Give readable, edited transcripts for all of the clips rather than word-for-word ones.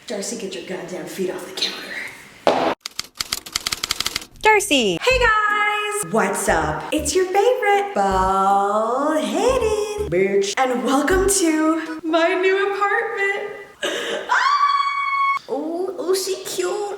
Darcei, get your goddamn feet off the counter. Darcei! Hey guys! What's up? It's your favorite bald-headed bitch, and welcome to my new apartment. Oh, she cute.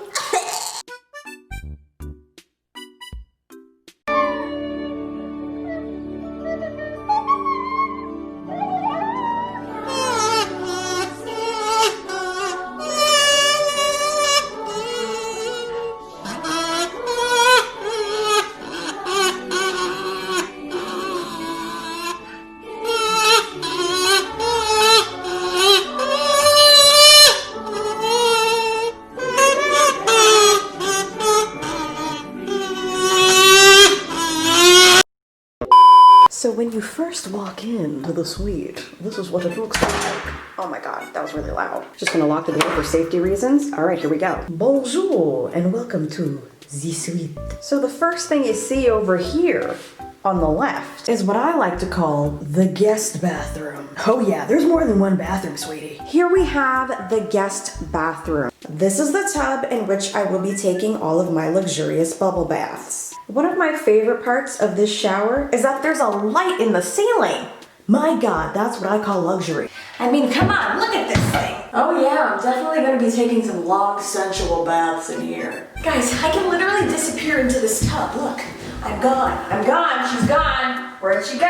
So when you first walk into the suite, this is what it looks like. Oh my god, that was really loud. Just gonna lock the door for safety reasons. All right, here we go. Bonjour and welcome to the suite. So the first thing you see over here on the left is what I like to call the guest bathroom. Oh yeah, there's more than one bathroom, sweetie. Here we have the guest bathroom. This is the tub in which I will be taking all of my luxurious bubble baths. One of my favorite parts of this shower is that there's a light in the ceiling. My god, that's what I call luxury. I mean, come on, look at this thing. Oh yeah, I'm definitely gonna be taking some long, sensual baths in here. Guys, I can literally disappear into this tub. Look, I'm gone. I'm gone, she's gone. Where'd she go?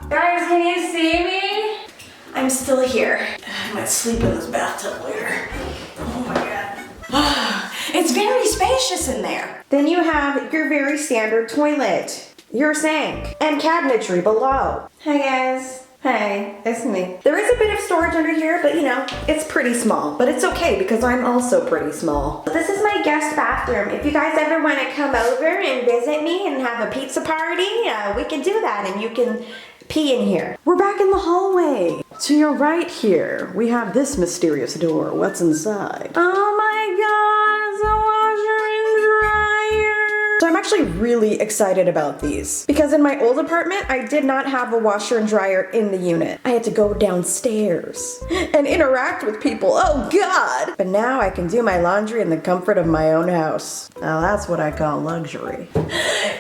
Guys, can you see me? I'm still here. I might sleep in this bathtub later. Oh my god. It's very spacious in there. Then you have your very standard toilet, your sink, and cabinetry below. Hi guys. Hey, it's me. There is a bit of storage under here, but you know, it's pretty small. But it's okay because I'm also pretty small. This is my guest bathroom. If you guys ever want to come over and visit me and have a pizza party, we can do that and you can pee in here. We're back in the hallway. To your right here, we have this mysterious door. What's inside? Oh my god, it's a washer and dryer. So I'm actually really excited about these because in my old apartment, I did not have a washer and dryer in the unit. I had to go downstairs and interact with people. Oh god. But now I can do my laundry in the comfort of my own house. Now that's what I call luxury.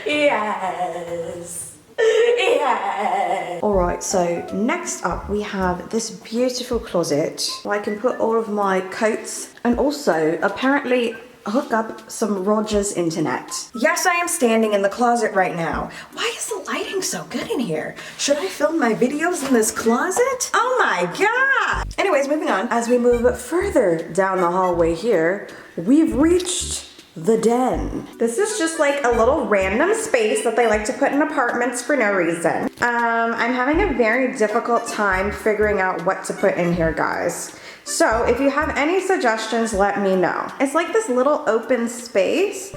Yes. Yeah. Alright, so next up we have this beautiful closet where I can put all of my coats and also apparently hook up some Rogers internet. Yes, I am standing in the closet right now. Why is the lighting so good in here? Should I film my videos in this closet? Oh my god! Anyways, moving on. As we move further down the hallway here, we've reached the den. This is just like a little random space that they like to put in apartments for no reason. I'm having a very difficult time figuring out what to put in here, guys. So if you have any suggestions, let me know. It's like this little open space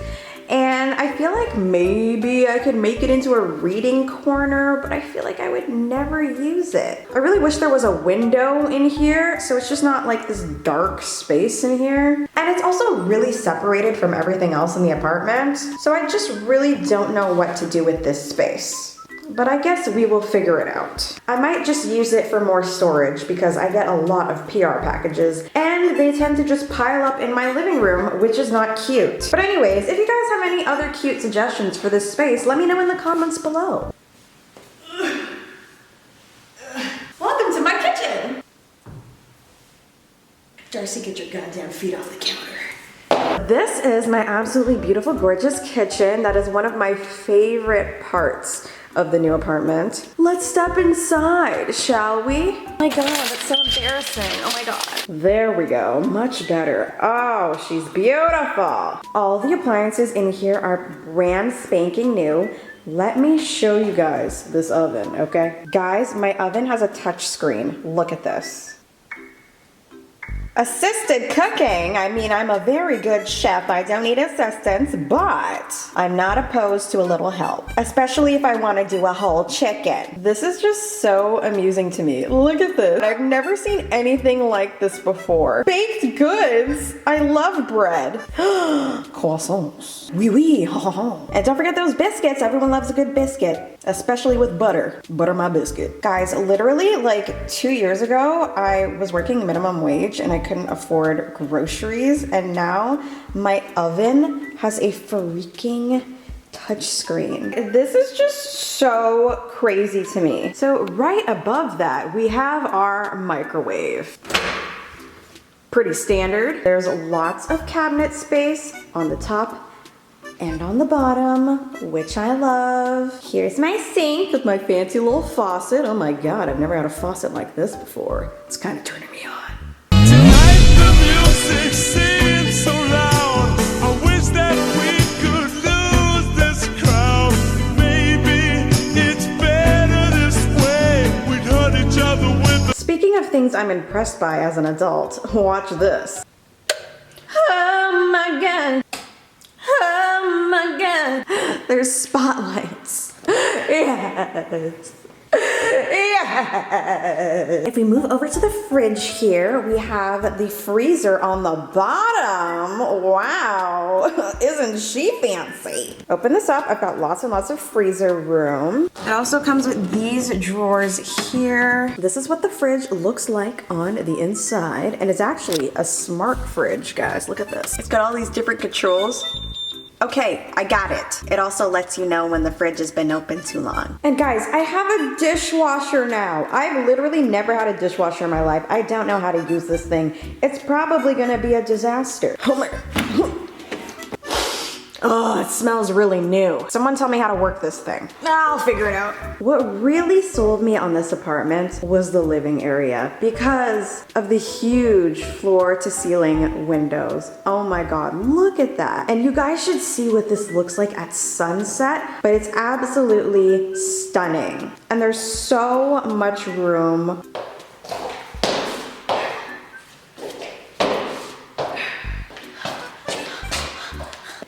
and I feel like maybe I could make it into a reading corner, but I feel like I would never use it. I really wish there was a window in here, so it's just not like this dark space in here. And it's also really separated from everything else in the apartment, so I just really don't know what to do with this space. But I guess we will figure it out. I might just use it for more storage because I get a lot of PR packages and they tend to just pile up in my living room, which is not cute. But anyways, if you guys have any other cute suggestions for this space, let me know in the comments below. Welcome to my kitchen. Darcei, get your goddamn feet off the counter. This is my absolutely beautiful, gorgeous kitchen. That is one of my favorite parts of the new apartment. Let's step inside, shall we? Oh my god, that's so embarrassing. Oh my god. There we go, much better. Oh, she's beautiful. All the appliances in here are brand spanking new. Let me show you guys this oven, okay? Guys, my oven has a touch screen. Look at this. Assisted cooking. I mean, I'm a very good chef. I don't need assistance, but I'm not opposed to a little help, especially if I want to do a whole chicken. This is just so amusing to me. Look at this. I've never seen anything like this before. Baked goods. I love bread. Croissants. Oui, oui. And don't forget those biscuits. Everyone loves a good biscuit. especially with butter. Butter my biscuit. Guys, literally like 2 years ago, I was working minimum wage and I couldn't afford groceries. And now my oven has a freaking touchscreen. This is just so crazy to me. So right above that, we have our microwave. Pretty standard. There's lots of cabinet space on the top and on the bottom, which I love. Here's my sink with my fancy little faucet. Oh my God, I've never had a faucet like this before. It's kind of turning me on. Tonight the music seems so loud. I wish that we could lose this crowd. Maybe it's better this way. We'd hurt each other with. Speaking of things I'm impressed by as an adult, watch this. Oh my God. Oh my God. There's spotlights. Yes. Yeah. If we move over to the fridge here, we have the freezer on the bottom. Wow, isn't she fancy? Open this up. I've got lots and lots of freezer room. It also comes with these drawers here. This is what the fridge looks like on the inside, and it's actually a smart fridge, guys. Look at this. It's got all these different controls. Okay, I got it. It also lets you know when the fridge has been open too long. And guys, I have a dishwasher now. I've literally never had a dishwasher in my life. I don't know how to use this thing. It's probably gonna be a disaster. Oh my God. Oh, it smells really new. Someone tell me how to work this thing. I'll figure it out. What really sold me on this apartment was the living area because of the huge floor to ceiling windows. Oh my God, look at that. And you guys should see what this looks like at sunset, but it's absolutely stunning. And there's so much room.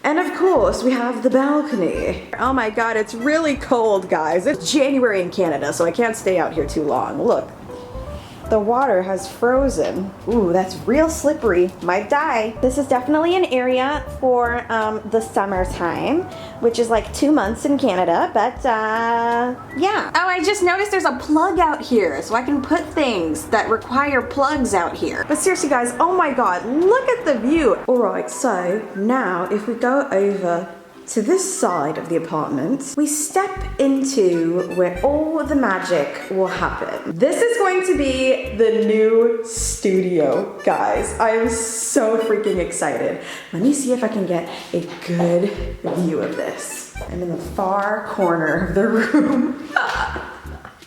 And of course, we have the balcony. Oh my God, it's really cold, guys. It's January in Canada, so I can't stay out here too long. Look, the water has frozen. Ooh, that's real slippery. Might die. This is definitely an area for the summertime, which is like 2 months in Canada, but yeah. Oh, I just noticed there's a plug out here, so I can put things that require plugs out here. But seriously, guys, oh my God, look at the view. All right, so now if we go over to this side of the apartment, we step into where all the magic will happen. This is going to be the new studio, guys. I am so freaking excited. Let me see if I can get a good view of this. I'm in the far corner of the room.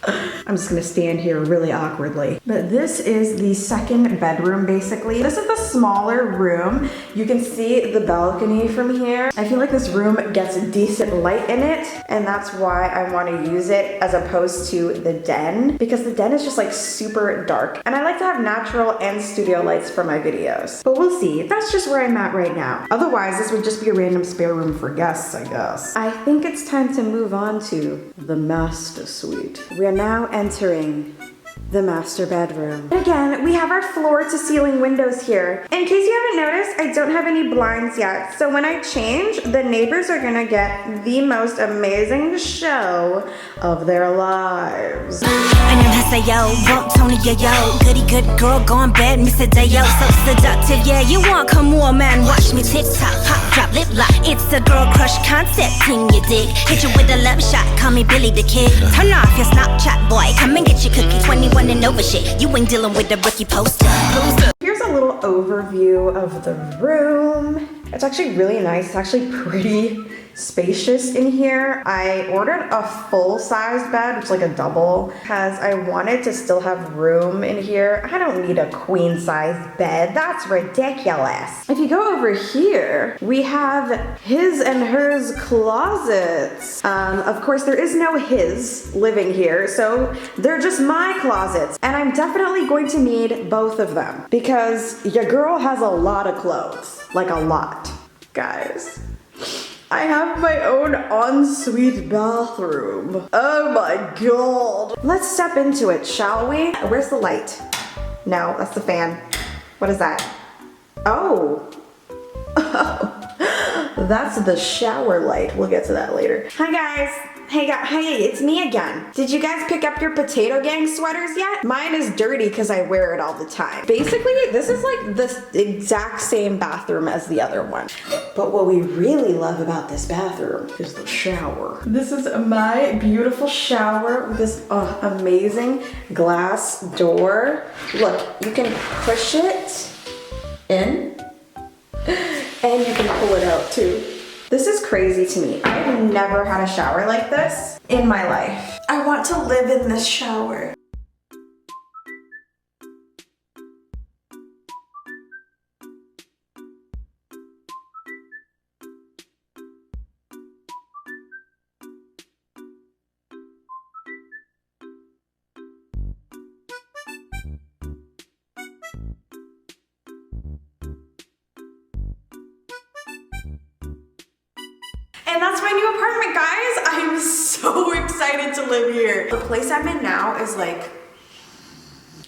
I'm just gonna stand here really awkwardly. But this is the second bedroom, basically. This is the smaller room. You can see the balcony from here. I feel like this room gets decent light in it, and that's why I wanna use it as opposed to the den, because the den is just like super dark. And I like to have natural and studio lights for my videos. But we'll see, that's just where I'm at right now. Otherwise, this would just be a random spare room for guests, I guess. I think it's time to move on to the master suite. We are now entering the master bedroom. And again, we have our floor to ceiling windows here. In case you haven't noticed, I don't have any blinds yet. So when I change, the neighbors are gonna get the most amazing show of their lives. 안녕하세요, Tony요. Goody good girl, going bad, Mr. Dayo. So seductive, yeah, you want, come on, man, watch me tip-top, hop, drop, lip lock. It's a girl crush concept, in your dick. Hit you with a love shot, call me Billy the Kid. Turn off your Snapchat, boy, come and get your cookie. 21 and over shit, you ain't dealing with the rookie poster. Here's a little overview of the room. It's actually really nice. It's actually pretty spacious in here. I ordered a full-size bed, which is like a double, because I wanted to still have room in here. I don't need a queen-size bed. That's ridiculous. If you go over here, we have his and hers closets. Of course, there is no his living here, so they're just my closets. And I'm definitely going to need both of them because your girl has a lot of clothes, like a lot, guys. I have my own ensuite bathroom. Oh my God. Let's step into it, shall we? Where's the light? No, that's the fan. What is that? Oh. Oh. That's the shower light. We'll get to that later. Hi guys. Hey, it's me again. Did you guys pick up your potato gang sweaters yet? Mine is dirty because I wear it all the time. Basically, this is like the exact same bathroom as the other one. But what we really love about this bathroom is the shower. This is my beautiful shower with this amazing glass door. Look, you can push it in and you can pull it out too. This is crazy to me. I've never had a shower like this in my life. I want to live in this shower. And that's my new apartment, guys. I'm so excited to live here. The place I'm in now is like,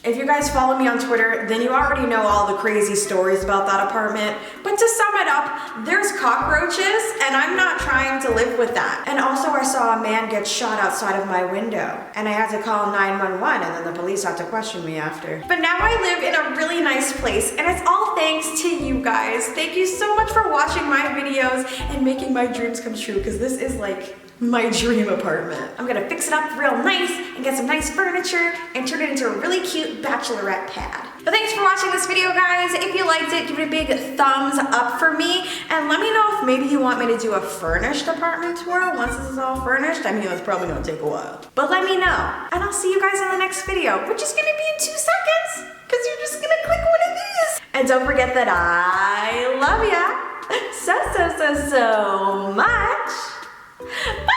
if you guys follow me on Twitter, then you already know all the crazy stories about that apartment. But to sum it up, there's cockroaches and I'm not trying to live with that. And also I saw a man get shot outside of my window and I had to call 911 and then the police had to question me after. But now I live in a really nice place and it's all thanks to you guys. Thank you so much for watching my videos and making my dreams come true, because this is like my dream apartment. I'm gonna fix it up real nice and get some nice furniture and turn it into a really cute bachelorette pad. But thanks for watching this video, guys. If you liked it, give it a big thumbs up for me and let me know if maybe you want me to do a furnished apartment tour once this is all furnished. I mean, it's probably gonna take a while, but let me know. And I'll see you guys in the next video, which is gonna be in 2 seconds, because you're just gonna click one of these. And don't forget that I love ya so much. Bye!